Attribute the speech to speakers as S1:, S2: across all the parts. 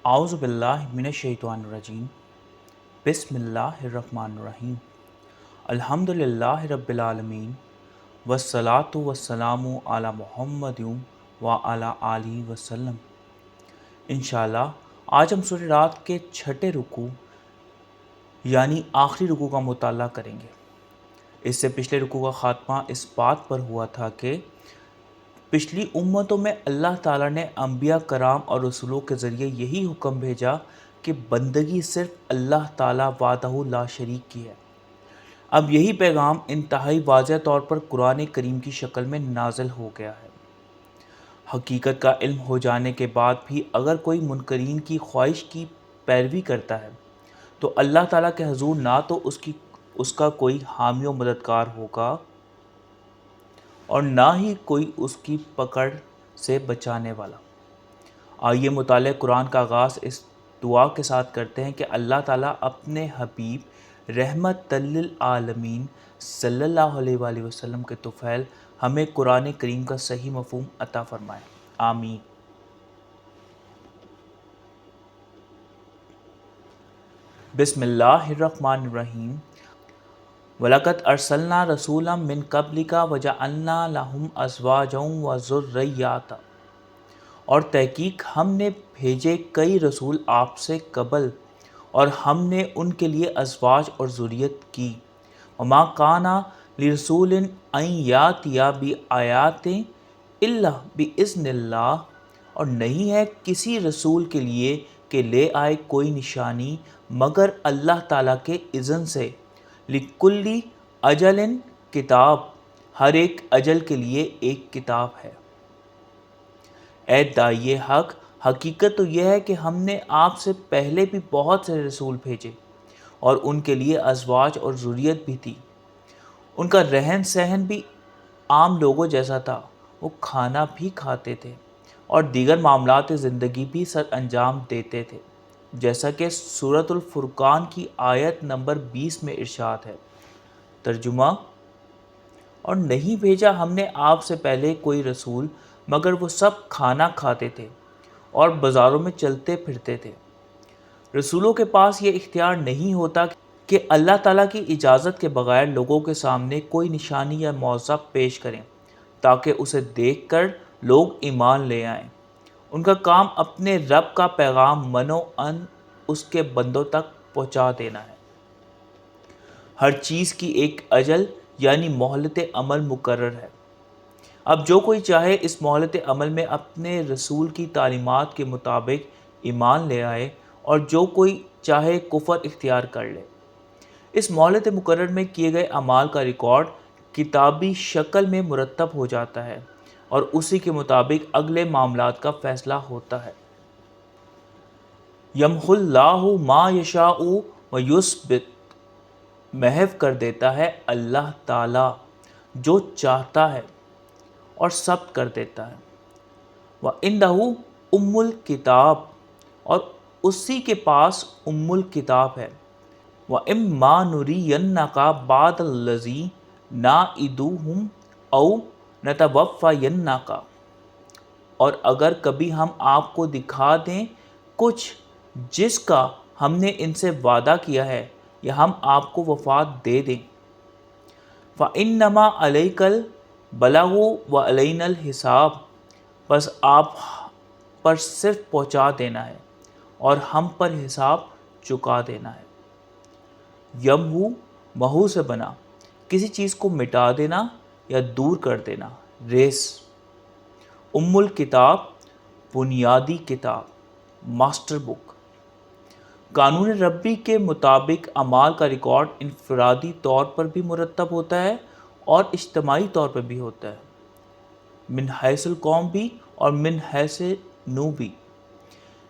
S1: اعوذ باللہ من الشیطان الرجیم بسم اللہ الرحمن الرحیم الحمد للہ رب العالمین والصلاة والسلام علی محمد وعلی آلہ وسلم۔ انشاءاللہ آج ہم سورہ رات کے چھٹے رکوع یعنی آخری رکوع کا مطالعہ کریں گے۔ اس سے پچھلے رکوع کا خاتمہ اس بات پر ہوا تھا کہ پچھلی امتوں میں اللہ تعالیٰ نے انبیاء کرام اور رسولوں کے ذریعے یہی حکم بھیجا کہ بندگی صرف اللہ تعالیٰ وحدہ لا شریک کی ہے۔ اب یہی پیغام انتہائی واضح طور پر قرآن کریم کی شکل میں نازل ہو گیا ہے۔ حقیقت کا علم ہو جانے کے بعد بھی اگر کوئی منکرین کی خواہش کی پیروی کرتا ہے تو اللہ تعالیٰ کے حضور نہ تو اس کا کوئی حامی و مددگار ہوگا اور نہ ہی کوئی اس کی پکڑ سے بچانے والا۔ آئیے مطالعہ قرآن کا آغاز اس دعا کے ساتھ کرتے ہیں کہ اللہ تعالیٰ اپنے حبیب رحمت للعالمین صلی اللہ علیہ وآلہ وسلم کے طفیل ہمیں قرآن کریم کا صحیح مفہوم عطا فرمائے، آمین۔ بسم اللہ الرحمن الرحیم وَلَقَدْ أَرْسَلْنَا رَسُولًا مِّن قَبْلِكَ وَجَعَلْنَا لَهُمْ أَزْوَاجًا وَذُرِّيَّةً، اور تحقیق ہم نے بھیجے کئی رسول آپ سے قبل اور ہم نے ان کے لیے ازواج اور ذریت کی۔ وَمَا كَانَ لِرَسُولٍ أَن يَأْتِيَ بِآيَاتٍ إِلَّا بِإِذْنِ اللَّهِ، اور نہیں ہے کسی رسول کے لیے کہ لے آئے کوئی نشانی مگر اللہ تعالیٰ کے اذن سے۔ لِكُلِّ أَجَلٍ کتاب، ہر ایک اجل کے لیے ایک کتاب ہے۔ اے داعیِ حق، حقیقت تو یہ ہے کہ ہم نے آپ سے پہلے بھی بہت سے رسول بھیجے اور ان کے لیے ازواج اور ذریت بھی تھی۔ ان کا رہن سہن بھی عام لوگوں جیسا تھا، وہ کھانا بھی کھاتے تھے اور دیگر معاملات زندگی بھی سر انجام دیتے تھے، جیسا کہ سورۃ الفرقان کی آیت نمبر 20 میں ارشاد ہے۔ ترجمہ: اور نہیں بھیجا ہم نے آپ سے پہلے کوئی رسول مگر وہ سب کھانا کھاتے تھے اور بازاروں میں چلتے پھرتے تھے۔ رسولوں کے پاس یہ اختیار نہیں ہوتا کہ اللہ تعالیٰ کی اجازت کے بغیر لوگوں کے سامنے کوئی نشانی یا معجزہ پیش کریں تاکہ اسے دیکھ کر لوگ ایمان لے آئیں۔ ان کا کام اپنے رب کا پیغام منو ان اس کے بندوں تک پہنچا دینا ہے۔ ہر چیز کی ایک اجل یعنی مہلت عمل مقرر ہے۔ اب جو کوئی چاہے اس مہلت عمل میں اپنے رسول کی تعلیمات کے مطابق ایمان لے آئے اور جو کوئی چاہے کفر اختیار کر لے۔ اس مہلت مقرر میں کیے گئے اعمال کا ریکارڈ کتابی شکل میں مرتب ہو جاتا ہے اور اسی کے مطابق اگلے معاملات کا فیصلہ ہوتا ہے۔ یمحو اللہ ما یشاء ویثبت، محو کر دیتا ہے اللہ تعالیٰ جو چاہتا ہے اور ثبت کر دیتا ہے۔ وَعِندَهُ أُمُّ الْكِتَابِ، اور اسی کے پاس ام الکتاب ہے۔ وَإِمَّا نُرِيَنَّكَ بَعْضَ الَّذِي نَعِدُهُمْ أَوْ نَتَوَفَّيَنَّكَ، اور اگر کبھی ہم آپ کو دکھا دیں کچھ جس کا ہم نے ان سے وعدہ کیا ہے یا ہم آپ کو وفات دے دیں۔ فَإِنَّمَا عَلَيْكَ الْبَلَاغُ وَعَلَيْنَا الْحِسَابُ، بس آپ پر صرف پہنچا دینا ہے اور ہم پر حساب چکا دینا ہے۔ یمحو، محو سے بنا، کسی چیز کو مٹا دینا یا دور کر دینا، ریس۔ ام الکتاب، بنیادی کتاب، ماسٹر بک۔ قانون ربی کے مطابق اعمال کا ریکارڈ انفرادی طور پر بھی مرتب ہوتا ہے اور اجتماعی طور پر بھی ہوتا ہے، من حیث القوم بھی اور من حیث نو بھی۔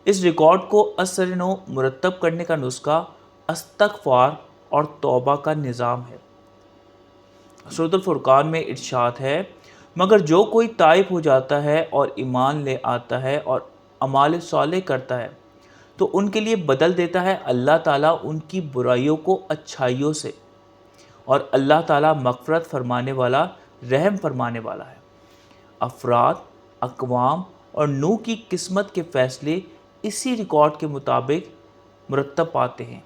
S1: اس ریکارڈ کو اثر نو مرتب کرنے کا نسخہ استغفار اور توبہ کا نظام ہے۔ سورۃ الفرقان میں ارشاد ہے، مگر جو کوئی تائب ہو جاتا ہے اور ایمان لے آتا ہے اور اعمال صالح کرتا ہے تو ان کے لیے بدل دیتا ہے اللہ تعالیٰ ان کی برائیوں کو اچھائیوں سے، اور اللہ تعالیٰ مغفرت فرمانے والا، رحم فرمانے والا ہے۔ افراد، اقوام اور نوع کی قسمت کے فیصلے اسی ریکارڈ کے مطابق مرتب پاتے ہیں۔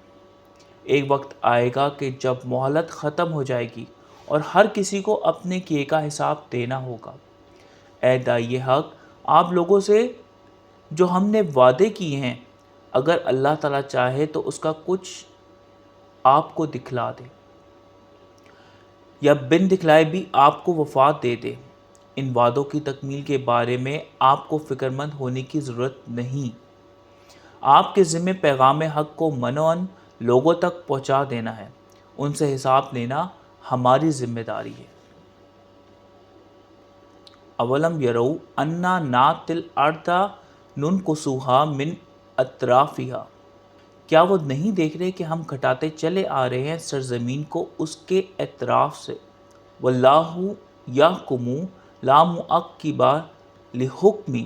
S1: ایک وقت آئے گا کہ جب مہلت ختم ہو جائے گی اور ہر کسی کو اپنے کیے کا حساب دینا ہوگا۔ اے داعی حق، آپ لوگوں سے جو ہم نے وعدے کیے ہیں، اگر اللہ تعالیٰ چاہے تو اس کا کچھ آپ کو دکھلا دے یا بن دکھلائے بھی آپ کو وفات دے دے۔ ان وعدوں کی تکمیل کے بارے میں آپ کو فکر مند ہونے کی ضرورت نہیں۔ آپ کے ذمہ پیغام حق کو منوعاً لوگوں تک پہنچا دینا ہے، ان سے حساب لینا ہماری ذمہ داری ہے۔ اولم یرو انا ناتی الارض ننقصها من اطرافها، کیا وہ نہیں دیکھ رہے کہ ہم گھٹاتے چلے آ رہے ہیں سرزمین کو اس کے اطراف سے۔ واللہ یحکم لا معقب لحکمہ،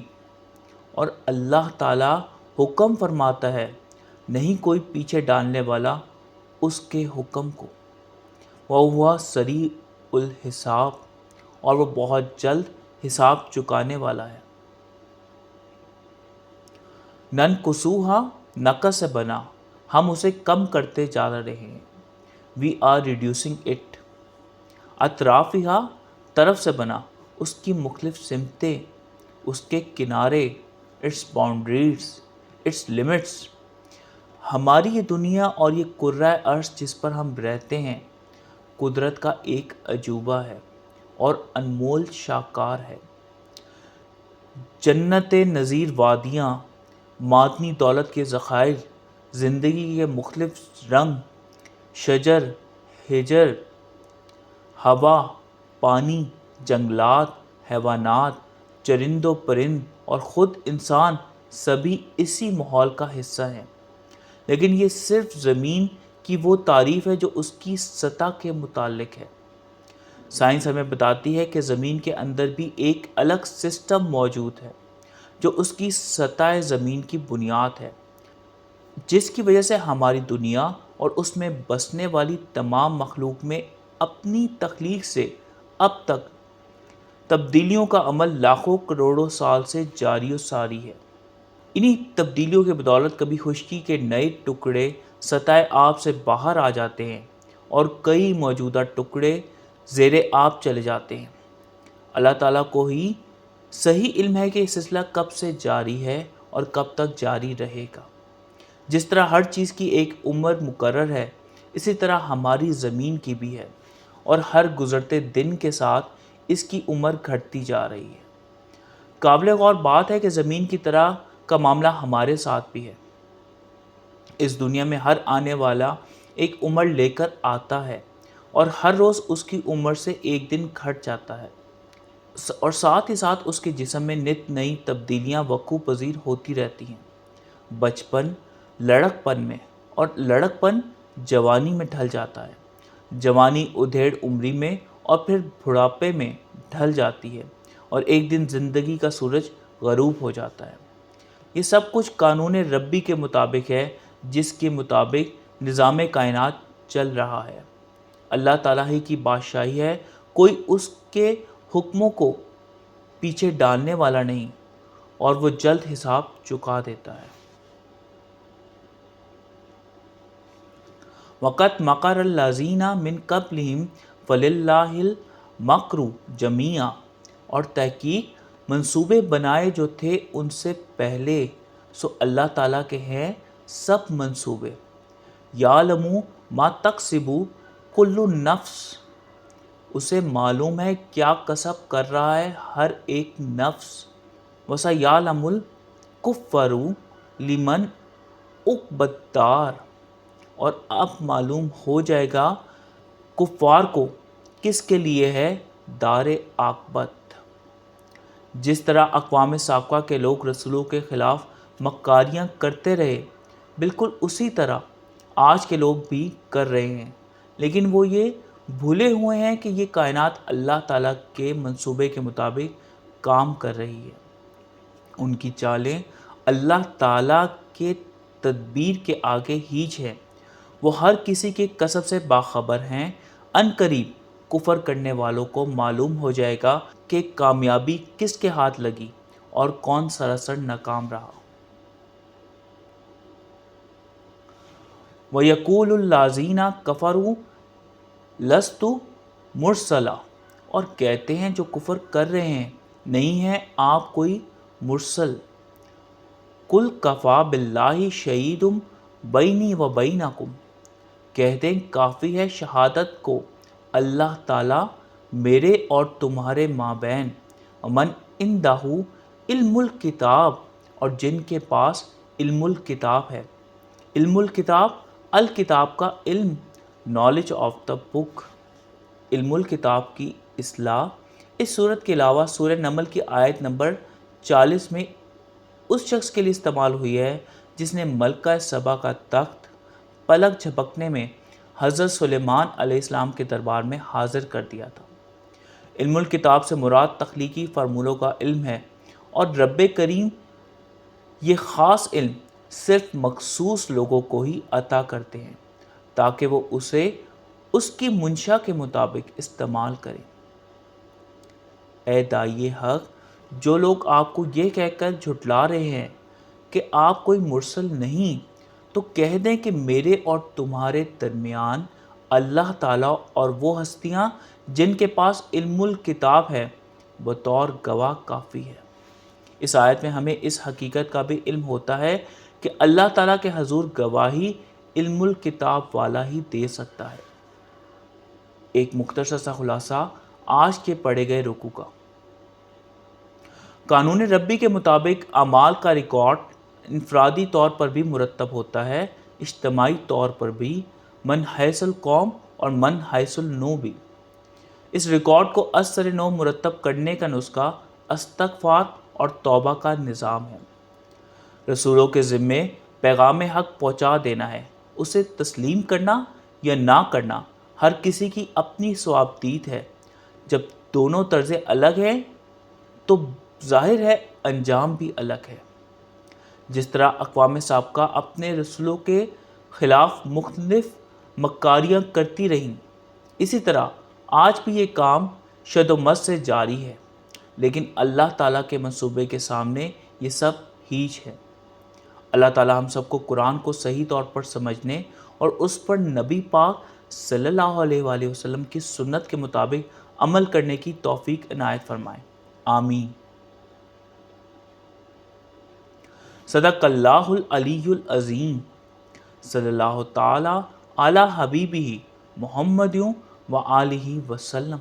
S1: اور اللہ تعالیٰ حکم فرماتا ہے، نہیں کوئی پیچھے ڈالنے والا اس کے حکم کو۔ وَهُوَ سَرِيعُ الحساب، اور وہ بہت جلد حساب چکانے والا ہے۔ ننقصها نقص سے بنا، ہم اسے کم کرتے جا رہے ہیں۔ We are reducing it۔ اطرافها طرف سے بنا، اس کی مختلف سمتیں، اس کے کنارے، its boundaries، its limits۔ ہماری یہ دنیا اور یہ کرۂ ارض جس پر ہم رہتے ہیں، قدرت کا ایک عجوبہ ہے اور انمول شاہکار ہے۔ جنت نظیر وادیاں، معدنی دولت کے ذخائر، زندگی کے مختلف رنگ، شجر، حجر، ہوا، پانی، جنگلات، حیوانات، چرند و پرند اور خود انسان، سبھی اسی ماحول کا حصہ ہیں۔ لیکن یہ صرف زمین کی وہ تعریف ہے جو اس کی سطح کے متعلق ہے۔ سائنس ہمیں بتاتی ہے کہ زمین کے اندر بھی ایک الگ سسٹم موجود ہے جو اس کی سطح زمین کی بنیاد ہے، جس کی وجہ سے ہماری دنیا اور اس میں بسنے والی تمام مخلوق میں اپنی تخلیق سے اب تک تبدیلیوں کا عمل لاکھوں کروڑوں سال سے جاری و ساری ہے۔ انہی تبدیلیوں کے بدولت کبھی خشکی کے نئے ٹکڑے سطح آب سے باہر آ جاتے ہیں اور کئی موجودہ ٹکڑے زیر آب چلے جاتے ہیں۔ اللہ تعالیٰ کو ہی صحیح علم ہے کہ یہ سلسلہ کب سے جاری ہے اور کب تک جاری رہے گا۔ جس طرح ہر چیز کی ایک عمر مقرر ہے، اسی طرح ہماری زمین کی بھی ہے، اور ہر گزرتے دن کے ساتھ اس کی عمر گھٹتی جا رہی ہے۔ قابل غور بات ہے کہ زمین کی طرح کا معاملہ ہمارے ساتھ بھی ہے۔ اس دنیا میں ہر آنے والا ایک عمر لے کر آتا ہے، اور ہر روز اس کی عمر سے ایک دن گھٹ جاتا ہے، اور ساتھ ہی ساتھ اس کے جسم میں نت نئی تبدیلیاں وقوع پذیر ہوتی رہتی ہیں۔ بچپن لڑک پن میں، اور لڑک پن جوانی میں ڈھل جاتا ہے، جوانی ادھیڑ عمری میں، اور پھر بڑھاپے میں ڈھل جاتی ہے، اور ایک دن زندگی کا سورج غروب ہو جاتا ہے۔ یہ سب کچھ قانون ربی کے مطابق ہے، جس کے مطابق نظام کائنات چل رہا ہے۔ اللہ تعالیٰ ہی کی بادشاہی ہے، کوئی اس کے حکموں کو پیچھے ڈالنے والا نہیں، اور وہ جلد حساب چکا دیتا ہے۔ وَقَدْ مَكَرَ الَّذِينَ مِن قَبْلِهِمْ فَلِلَّهِ الْمَكْرُ جَمِيعًا، اور تحقیق منصوبے بنائے جو تھے ان سے پہلے، سو اللہ تعالیٰ کے ہیں سب منصوبے۔ یعلم ما تکسب کل نفس، اسے معلوم ہے کیا کسب کر رہا ہے ہر ایک نفس۔ وَسَيَعْلَمُ الْكُفَّارُ لِمَنْ عُقْبَى الدَّارِ، اور اب معلوم ہو جائے گا کفار کو کس کے لیے ہے دار عاقبت۔ جس طرح اقوام سابقہ کے لوگ رسولوں کے خلاف مکاریاں کرتے رہے، بالکل اسی طرح آج کے لوگ بھی کر رہے ہیں، لیکن وہ یہ بھولے ہوئے ہیں کہ یہ کائنات اللہ تعالیٰ کے منصوبے کے مطابق کام کر رہی ہے۔ ان کی چالیں اللہ تعالیٰ کے تدبیر کے آگے ہیچ ہے۔ وہ ہر کسی کے کسب سے باخبر ہیں۔ ان قریب کفر کرنے والوں کو معلوم ہو جائے گا کہ کامیابی کس کے ہاتھ لگی اور کون سراسر ناکام رہا۔ وَيَقُولُ الَّذِينَ كَفَرُوا لَسْتُ مُرْسَلًا، اور کہتے ہیں جو کفر کر رہے ہیں نہیں ہیں آپ کوئی مرسل. قُلْ كَفَىٰ بِاللَّهِ شَهِيدٌ بَيْنِي وَبَيْنَكُمْ، کہہ دیں کافی ہے شہادت کو اللہ تعالیٰ میرے اور تمہارے مابین. وَمَنْ عِندَهُ عِلْمُ الْكِتَابِ، اور جن کے پاس علم الکتاب ہے. علم الکتاب، الکتاب کا علم، نالج آف دا بک. علم الکتاب کی اصلاح اس صورت کے علاوہ سورہ نمل کی آیت نمبر 40 میں اس شخص کے لیے استعمال ہوئی ہے جس نے ملکہ سبا کا تخت پلک جھپکنے میں حضرت سلیمان علیہ السلام کے دربار میں حاضر کر دیا تھا. علم الکتاب سے مراد تخلیقی فارمولوں کا علم ہے، اور رب کریم یہ خاص علم صرف مخصوص لوگوں کو ہی عطا کرتے ہیں تاکہ وہ اسے اس کی منشا کے مطابق استعمال کریں. اے داعی حق، جو لوگ آپ کو یہ کہہ کر جھٹلا رہے ہیں کہ آپ کوئی مرسل نہیں، تو کہہ دیں کہ میرے اور تمہارے درمیان اللہ تعالیٰ اور وہ ہستیاں جن کے پاس علم الکتاب ہے بطور گواہ کافی ہے. اس آیت میں ہمیں اس حقیقت کا بھی علم ہوتا ہے کہ اللہ تعالیٰ کے حضور گواہی علم الکتاب والا ہی دے سکتا ہے. ایک مختصر سا خلاصہ آج کے پڑھے گئے رکوع کا. قانون ربی کے مطابق اعمال کا ریکارڈ انفرادی طور پر بھی مرتب ہوتا ہے، اجتماعی طور پر بھی، من حیث القوم اور من حیث النوع بھی. اس ریکارڈ کو از سر نو مرتب کرنے کا نسخہ استغفار اور توبہ کا نظام ہے. رسولوں کے ذمے پیغام حق پہنچا دینا ہے، اسے تسلیم کرنا یا نہ کرنا ہر کسی کی اپنی ثوابدید ہے. جب دونوں طرزیں الگ ہیں تو ظاہر ہے انجام بھی الگ ہے. جس طرح اقوام سابقہ اپنے رسولوں کے خلاف مختلف مکاریاں کرتی رہیں، اسی طرح آج بھی یہ کام شد و مد سے جاری ہے، لیکن اللہ تعالیٰ کے منصوبے کے سامنے یہ سب ہیچ ہے. اللہ تعالیٰ ہم سب کو قرآن کو صحیح طور پر سمجھنے اور اس پر نبی پاک صلی اللہ علیہ وآلہ وسلم کی سنت کے مطابق عمل کرنے کی توفیق عنایت فرمائے. آمین. صدق اللہ العلی العظیم. صلی اللہ تعالی علی حبیبہ محمد و آلہ وسلم.